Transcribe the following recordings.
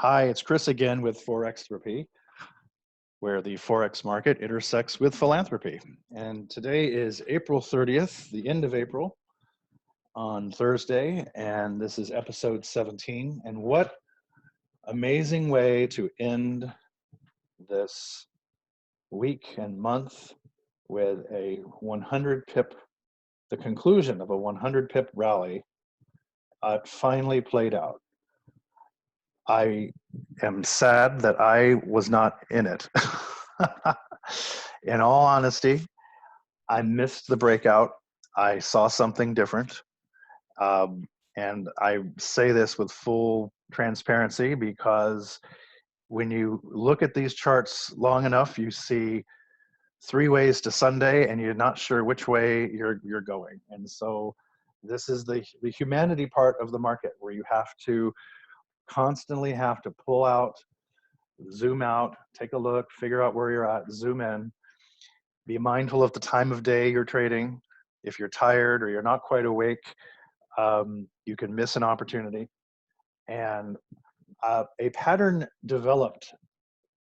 Hi, it's Chris again with FOREX Therapy, where the Forex market intersects with philanthropy. And today is April 30th, the end of April on Thursday, and this is episode 17. And what amazing way to end this week and month with a 100 pip, the conclusion of a 100 pip rally finally played out. I am sad that I was not in it. In all honesty, I missed the breakout. I saw something different. And I say this with full transparency because when you look at these charts long enough, you see three ways to Sunday and you're not sure which way you're going. And so this is the humanity part of the market where you constantly have to pull out, zoom out, take a look, figure out where you're at, zoom in, be mindful of the time of day you're trading. If you're tired or you're not quite awake, you can miss an opportunity. And a pattern developed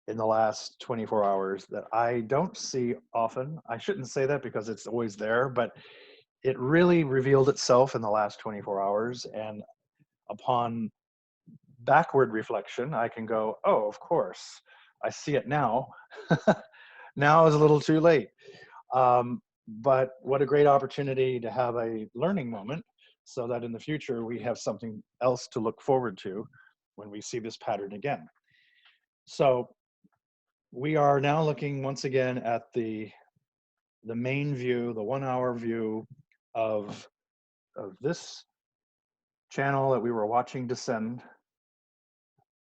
in the last 24 hours that I don't see often. I shouldn't say that because it's always there, but it really revealed itself in the last 24 hours. And upon backward reflection, I can go, oh, of course, I see it now. Now is a little too late. But what a great opportunity to have a learning moment so that in the future we have something else to look forward to when we see this pattern again. So we are now looking once again at the main view, the 1 hour view of this channel that we were watching descend.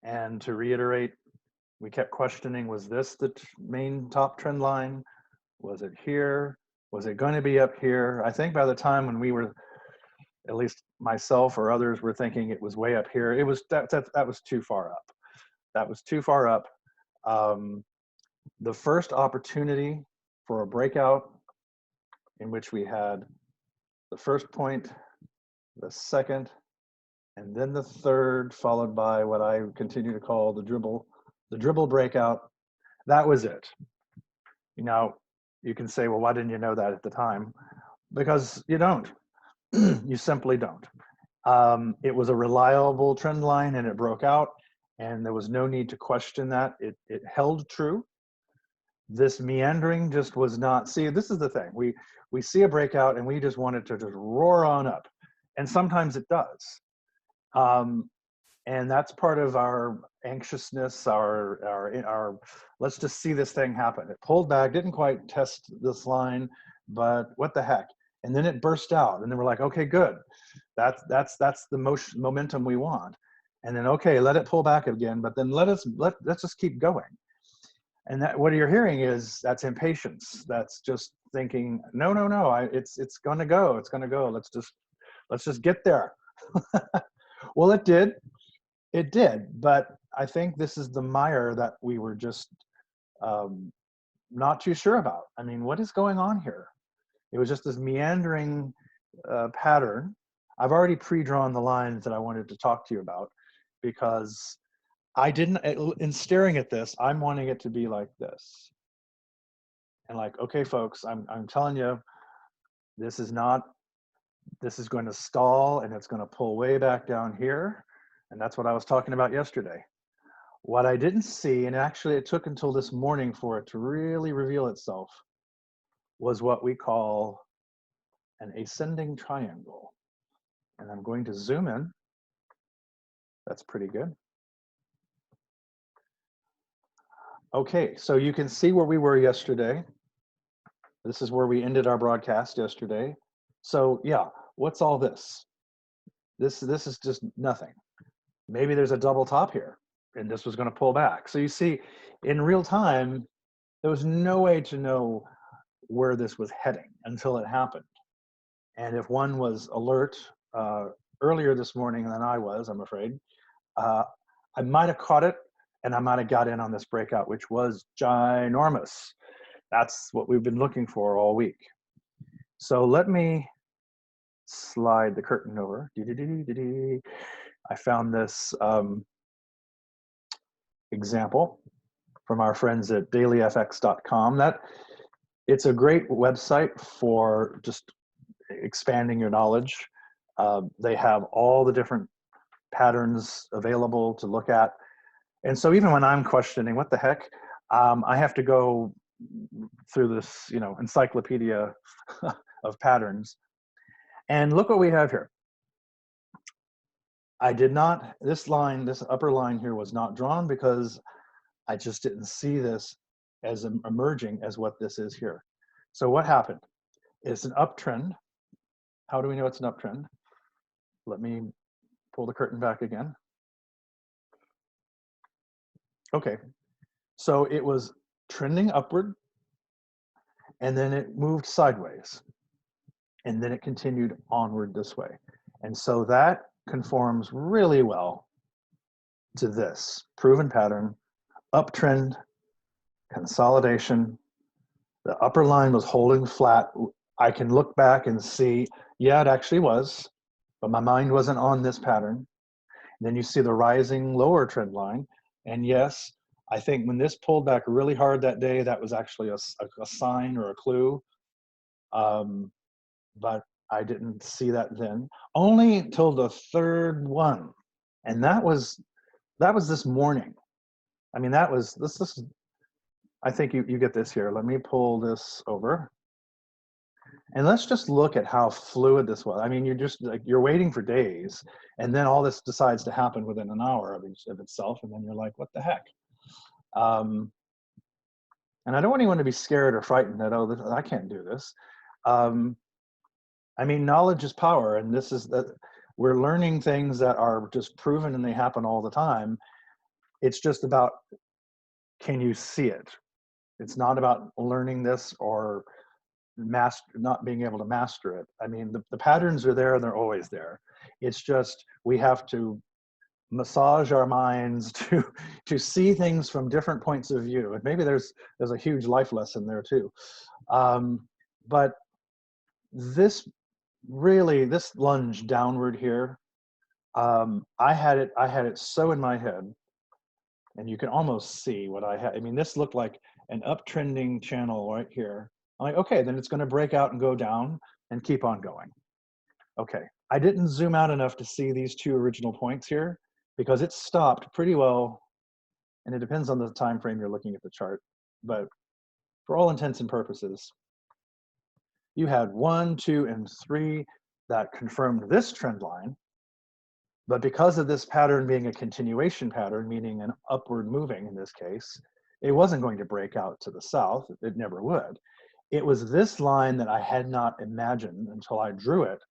And to reiterate, we kept questioning, was this the main top trend line? Was it here? Was it going to be up here? I think by the time when we were, at least myself or others were thinking it was way up here, it was that was too far up. That was too far up. The first opportunity for a breakout in which we had the first point, the second, and then the third, followed by what I continue to call the dribble breakout. That was it. Now, you can say, well, why didn't you know that at the time? Because you don't. You simply don't. It was a reliable trend line and it broke out, and there was no need to question that. It held true. This meandering just was not. See, this is the thing. We see a breakout and we just want it to just roar on up. And sometimes it does. And that's part of our anxiousness, our let's just see this thing happen. It pulled back, didn't quite test this line, but what the heck? And then it burst out, and then we're like, okay, good. That's the momentum we want. And then okay, let it pull back again, but then let's just keep going. And that what you're hearing is that's impatience. That's just thinking, no, it's gonna go, it's gonna go. Let's just get there. Well, it did, but I think this is the mire that we were just not too sure about. I mean, what is going on here? It was just this meandering pattern. I've already pre-drawn the lines that I wanted to talk to you about because I didn't, in staring at this, I'm wanting it to be like this. And like, okay, folks, I'm telling you, this is going to stall and it's going to pull way back down here. And that's what I was talking about yesterday. What I didn't see, and actually it took until this morning for it to really reveal itself, was what we call an ascending triangle. And I'm going to zoom in. That's pretty good. Okay, so you can see where we were yesterday. This is where we ended our broadcast yesterday. So yeah, what's all this? This is just nothing. Maybe there's a double top here and this was going to pull back. So you see, in real time, there was no way to know where this was heading until it happened. And if one was alert earlier this morning than I was, I'm afraid, I might have caught it and I might have got in on this breakout, which was ginormous. That's what we've been looking for all week. So let me slide the curtain over. I found this example from our friends at dailyfx.com. It's a great website for just expanding your knowledge. They have all the different patterns available to look at. And so even when I'm questioning what the heck, I have to go through this, encyclopedia of patterns. And look what we have here. This upper line here was not drawn because I just didn't see this as emerging as what this is here. So what happened? It's an uptrend. How do we know it's an uptrend? Let me pull the curtain back again. Okay, so it was trending upward, and then it moved sideways, and then it continued onward this way. And so that conforms really well to this proven pattern: uptrend, consolidation. The upper line was holding flat. I can look back and see, yeah, it actually was, but my mind wasn't on this pattern. And then you see the rising lower trend line. And yes, I think when this pulled back really hard that day, that was actually a sign or a clue. But I didn't see that then, only until the third one. And that was this morning. I mean, this I think you get this here. Let me pull this over. And let's just look at how fluid this was. I mean, you're waiting for days, and then all this decides to happen within an hour of itself, and then you're like, what the heck? And I don't want anyone to be scared or frightened that, oh, I can't do this. I mean, knowledge is power, and we're learning things that are just proven and they happen all the time. It's just about, can you see it? It's not about learning this or not being able to master it. I mean, the patterns are there and they're always there. It's just, we have to massage our minds to see things from different points of view. And maybe there's a huge life lesson there too. But this lunge downward here, I had it so in my head, and you can almost see what I had. I mean, this looked like an uptrending channel right here. I'm like, okay, then it's going to break out and go down and keep on going. Okay, I didn't zoom out enough to see these two original points here because it stopped pretty well, and it depends on the time frame you're looking at the chart. But for all intents and purposes, you had 1, 2, and 3 that confirmed this trend line. But because of this pattern being a continuation pattern, meaning an upward moving in this case, it wasn't going to break out to the south. It never would. It was this line that I had not imagined until I drew it.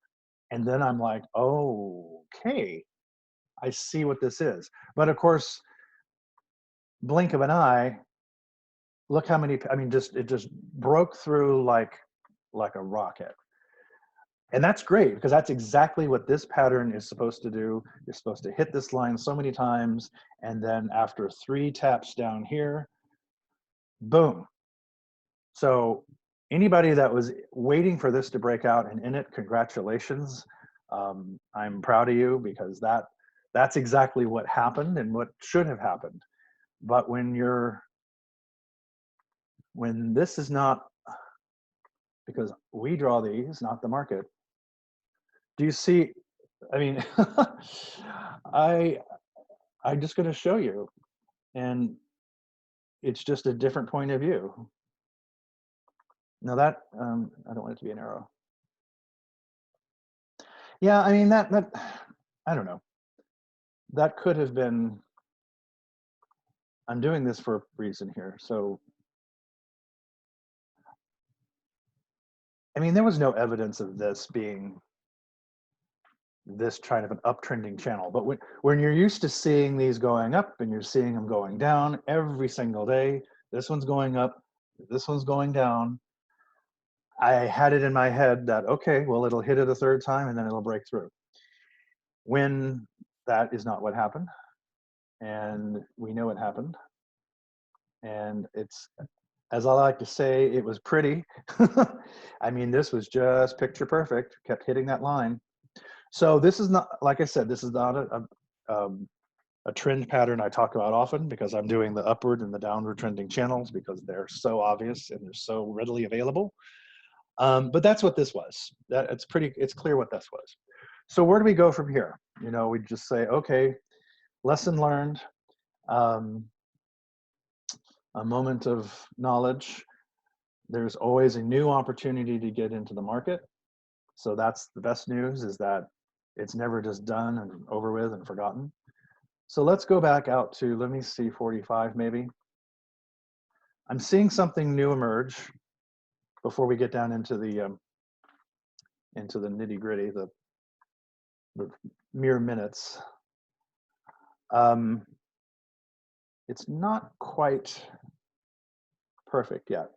And then I'm like, oh, okay, I see what this is. But of course, blink of an eye, look how many, I mean, it just broke through like a rocket. And that's great, because that's exactly what this pattern is supposed to do. You're supposed to hit this line so many times, and then after 3 taps down here, boom. So anybody that was waiting for this to break out and in it, congratulations. I'm proud of you, because that's exactly what happened and what should have happened. But when this is not, because we draw these, not the market. Do you see, I mean, I'm just going to show you, and it's just a different point of view. Now that, I don't want it to be an arrow. Yeah, I mean, that I don't know. That could have been, I'm doing this for a reason here. So, I mean, there was no evidence of this being this kind of an uptrending channel. But when you're used to seeing these going up and you're seeing them going down every single day, this one's going up, this one's going down, I had it in my head that, okay, well, it'll hit it a third time and then it'll break through. When that is not what happened, and we know it happened. And it's, as I like to say, it was pretty. I mean, this was just picture perfect, kept hitting that line. So this is not, like I said, this is not a trend pattern I talk about often because I'm doing the upward and the downward trending channels because they're so obvious and they're so readily available. But that's what this was. It's clear what this was. So where do we go from here? You know, we just say, okay, lesson learned, um, a moment of knowledge. There's always a new opportunity to get into the market. So that's the best news, is that it's never just done and over with and forgotten. So let's go back out to, let me see, 45 maybe. I'm seeing something new emerge before we get down into the nitty gritty, the mere minutes. It's not quite perfect yet,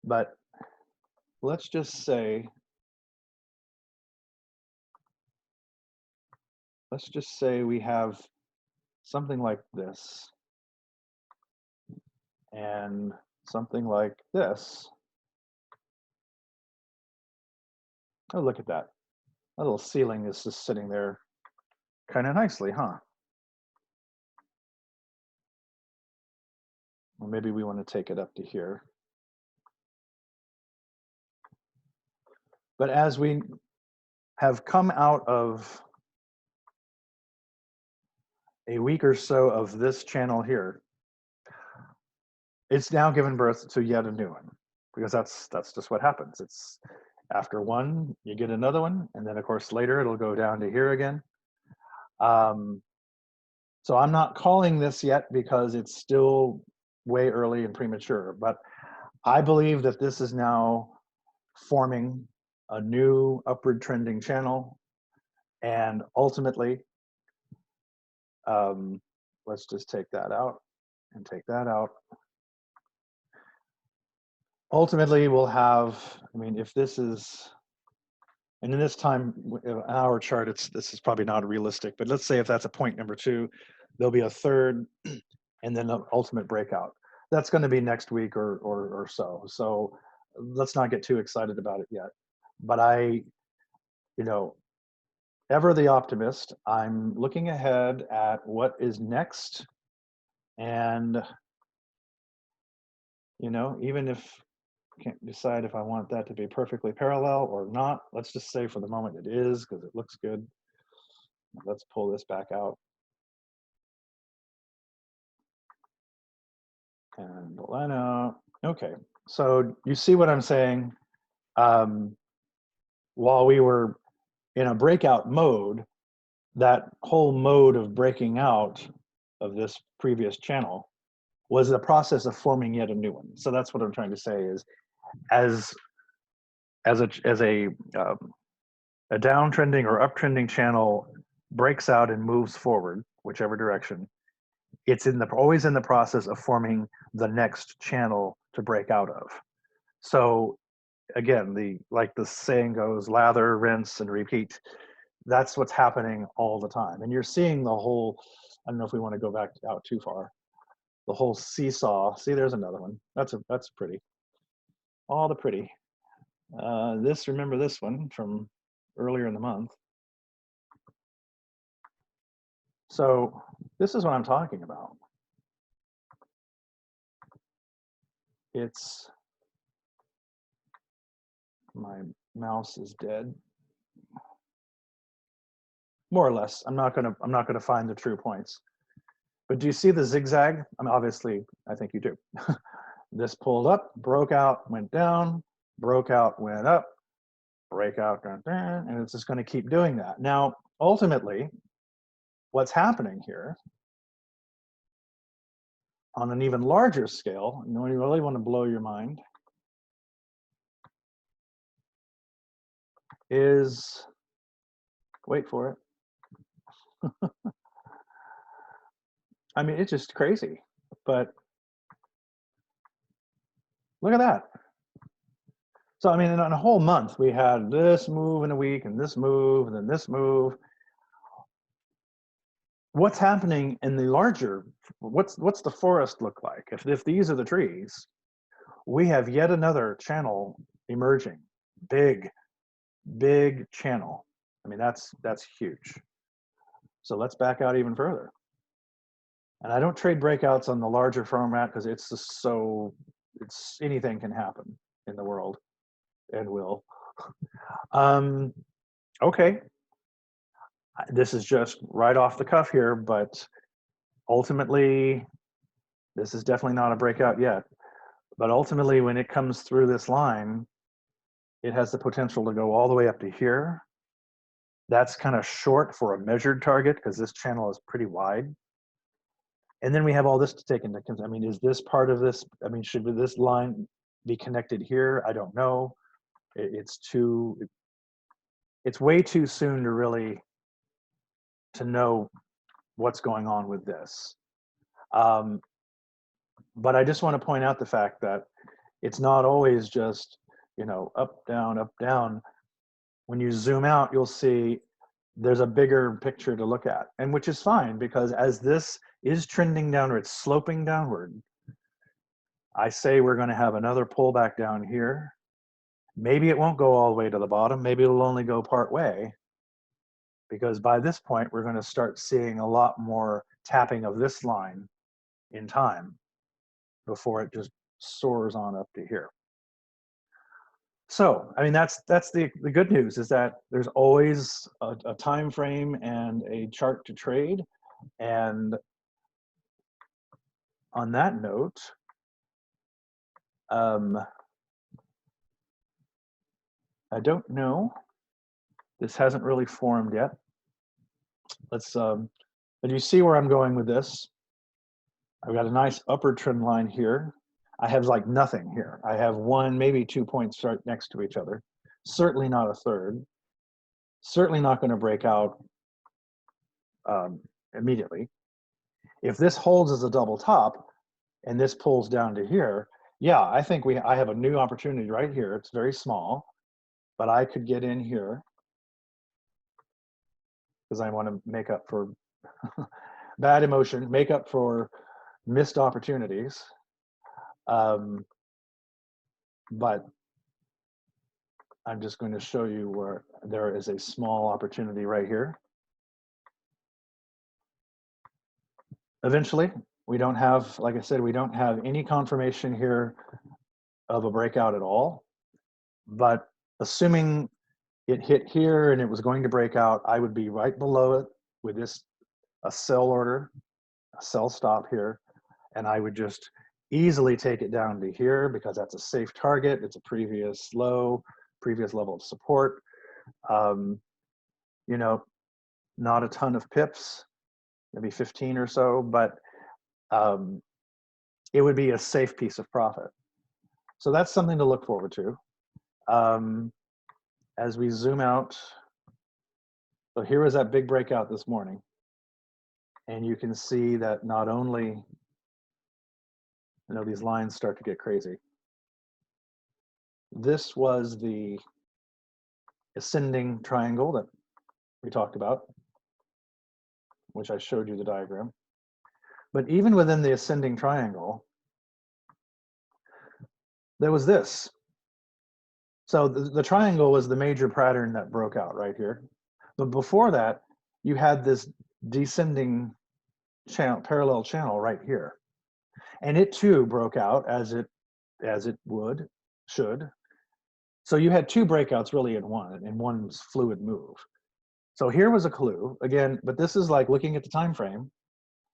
but let's just say we have something like this and something like this. Oh, look at that. A little ceiling is just sitting there kind of nicely, huh? Or maybe we want to take it up to here. But as we have come out of a week or so of this channel here, it's now given birth to yet a new one, because that's just what happens. It's after one, you get another one, and then of course later it'll go down to here again. So I'm not calling this yet because it's still way early and premature, but I believe that this is now forming a new upward trending channel, and ultimately, let's just take that out and take that out. Ultimately, we'll have, I mean, if this is, and in this time, an hour chart, this is probably not realistic, but let's say if that's a point number 2, there'll be a third and then an ultimate breakout. That's going to be next week or so. So let's not get too excited about it yet. But you know, ever the optimist, I'm looking ahead at what is next. And, you know, even if I can't decide if I want that to be perfectly parallel or not, let's just say for the moment it is, because it looks good. Let's pull this back out. And pull that out. Okay, so you see what I'm saying? While we were in a breakout mode, that whole mode of breaking out of this previous channel was the process of forming yet a new one. So that's what I'm trying to say is, as a downtrending or uptrending channel breaks out and moves forward, whichever direction, it's always in the process of forming the next channel to break out of. So again, like the saying goes, lather, rinse, and repeat. That's what's happening all the time. And you're seeing the whole, I don't know if we want to go back out too far, the whole seesaw. See, there's another one. That's pretty. All the pretty. Remember this one from earlier in the month. So this is what I'm talking about. It's, my mouse is dead. More or less. I'm not gonna find the true points. But do you see the zigzag? I mean, obviously, I think you do. This pulled up, broke out, went down, broke out, went up, breakout, and it's just going to keep doing that. Now, ultimately, what's happening here on an even larger scale, and when you really want to blow your mind, is, wait for it. I mean, it's just crazy, but look at that. So, I mean, in a whole month, we had this move in a week and this move and then this move. What's happening in the larger, what's the forest look like? If these are the trees, we have yet another channel emerging, big channel. I mean, that's huge. So let's back out even further. And I don't trade breakouts on the larger format because it's just so, it's anything can happen in the world and will. Um, okay, this is just right off the cuff here, but ultimately, this is definitely not a breakout yet. But ultimately, when it comes through this line, it has the potential to go all the way up to here. That's kind of short for a measured target because this channel is pretty wide. And then we have all this to take into account. I mean, is this part of this? I mean, should this line be connected here? I don't know. It's way too soon to really to know what's going on with this. But I just want to point out the fact that it's not always just, you know, up, down, up, down. When you zoom out, you'll see there's a bigger picture to look at, and which is fine because as this is trending downward, it's sloping downward. I say we're going to have another pullback down here. Maybe it won't go all the way to the bottom. Maybe it'll only go part way, because by this point, we're going to start seeing a lot more tapping of this line in time before it just soars on up to here. So, I mean, that's the good news is that there's always a time frame and a chart to trade. And on that note, I don't know. This hasn't really formed yet. Let's, but you see where I'm going with this. I've got a nice upper trend line here. I have like nothing here. I have one, maybe 2 points right next to each other. Certainly not a third. Certainly not going to break out immediately. If this holds as a double top and this pulls down to here, yeah, I think I have a new opportunity right here. It's very small, but I could get in here because I want to make up for bad emotion, make up for missed opportunities. But I'm just going to show you where there is a small opportunity right here. Eventually, we don't have, like I said, we don't have any confirmation here of a breakout at all. But assuming it hit here and it was going to break out, I would be right below it with this, a sell order, a sell stop here. And I would just easily take it down to here because that's a safe target. It's a previous low, previous level of support. You know, not a ton of pips, maybe 15 or so, but it would be a safe piece of profit. So that's something to look forward to. As we zoom out, so here was that big breakout this morning. And you can see that not only, you know, these lines start to get crazy. This was the ascending triangle that we talked about, which I showed you the diagram. But even within the ascending triangle, there was this. So the triangle was the major pattern that broke out right here. But before that, you had this descending channel, parallel channel right here. And it too broke out as it should. So you had two breakouts really in one fluid move. So here was a clue again, but this is like looking at the time frame.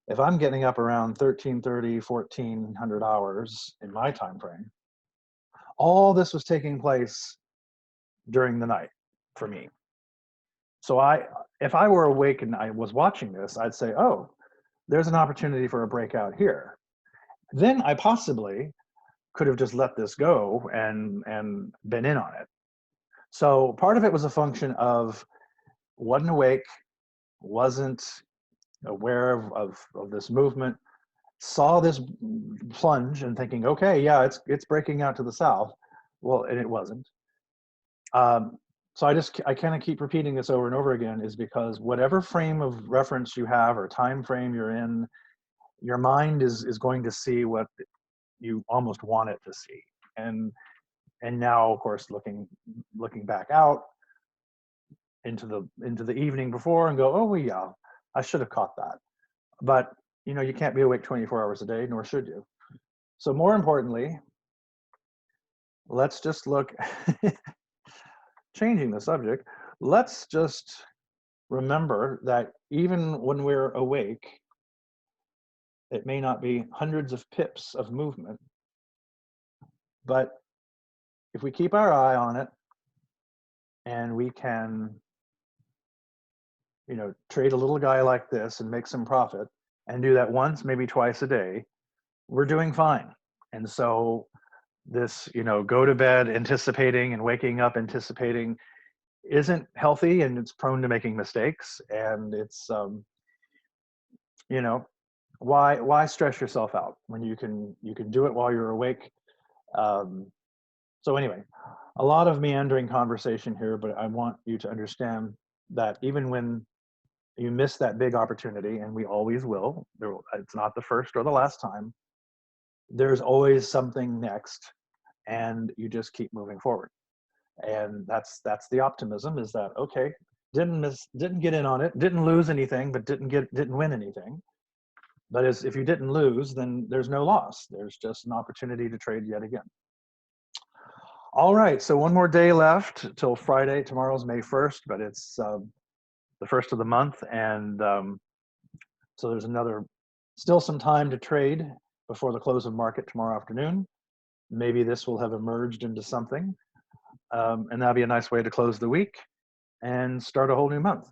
If I'm getting up around 1330, 1400 hours in my time frame, all this was taking place during the night for me. So if I were awake and I was watching this, I'd say, oh, there's an opportunity for a breakout here. Then I possibly could have just let this go and been in on it. So part of it was a function of wasn't awake, wasn't aware of this movement, saw this plunge and thinking, okay, yeah, it's breaking out to the south. Well, and it wasn't. So I kind of keep repeating this over and over again is because whatever frame of reference you have or time frame you're in, your mind is going to see what you almost want it to see. And now, of course, looking back out into the evening before and go, oh, well, yeah, I should have caught that. But you know, you can't be awake 24 hours a day, nor should you. So more importantly, let's just look, changing the subject, let's just remember that even when we're awake, it may not be hundreds of pips of movement, but if we keep our eye on it and we can, you know, trade a little guy like this and make some profit and do that once, maybe twice a day, we're doing fine. And so this, you know, go to bed anticipating and waking up anticipating isn't healthy, and it's prone to making mistakes. And it's, you know, why stress yourself out when you can do it while you're awake? So anyway, a lot of meandering conversation here, but I want you to understand that even when you miss that big opportunity, and we always will, it's not the first or the last time, there's always something next, and you just keep moving forward. And that's the optimism, is that, okay, didn't get in on it, didn't lose anything, but didn't win anything. But if you didn't lose, then there's no loss. There's just an opportunity to trade yet again. All right, so one more day left till Friday. Tomorrow's May 1st, but it's the first of the month, and so there's still some time to trade before the close of market tomorrow afternoon. Maybe this will have emerged into something, and that'll be a nice way to close the week and start a whole new month.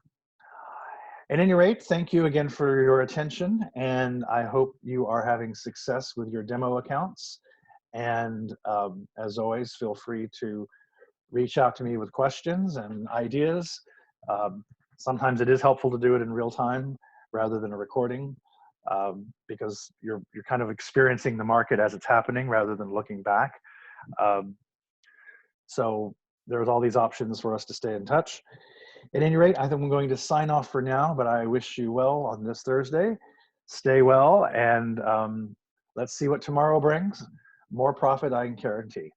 At any rate, thank you again for your attention, and I hope you are having success with your demo accounts. And as always, feel free to reach out to me with questions and ideas. Sometimes it is helpful to do it in real time rather than a recording, because you're kind of experiencing the market as it's happening rather than looking back. So there's all these options for us to stay in touch. At any rate, I think I'm going to sign off for now, but I wish you well on this Thursday. Stay well, and let's see what tomorrow brings. More profit, I can guarantee.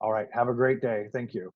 All right, have a great day. Thank you.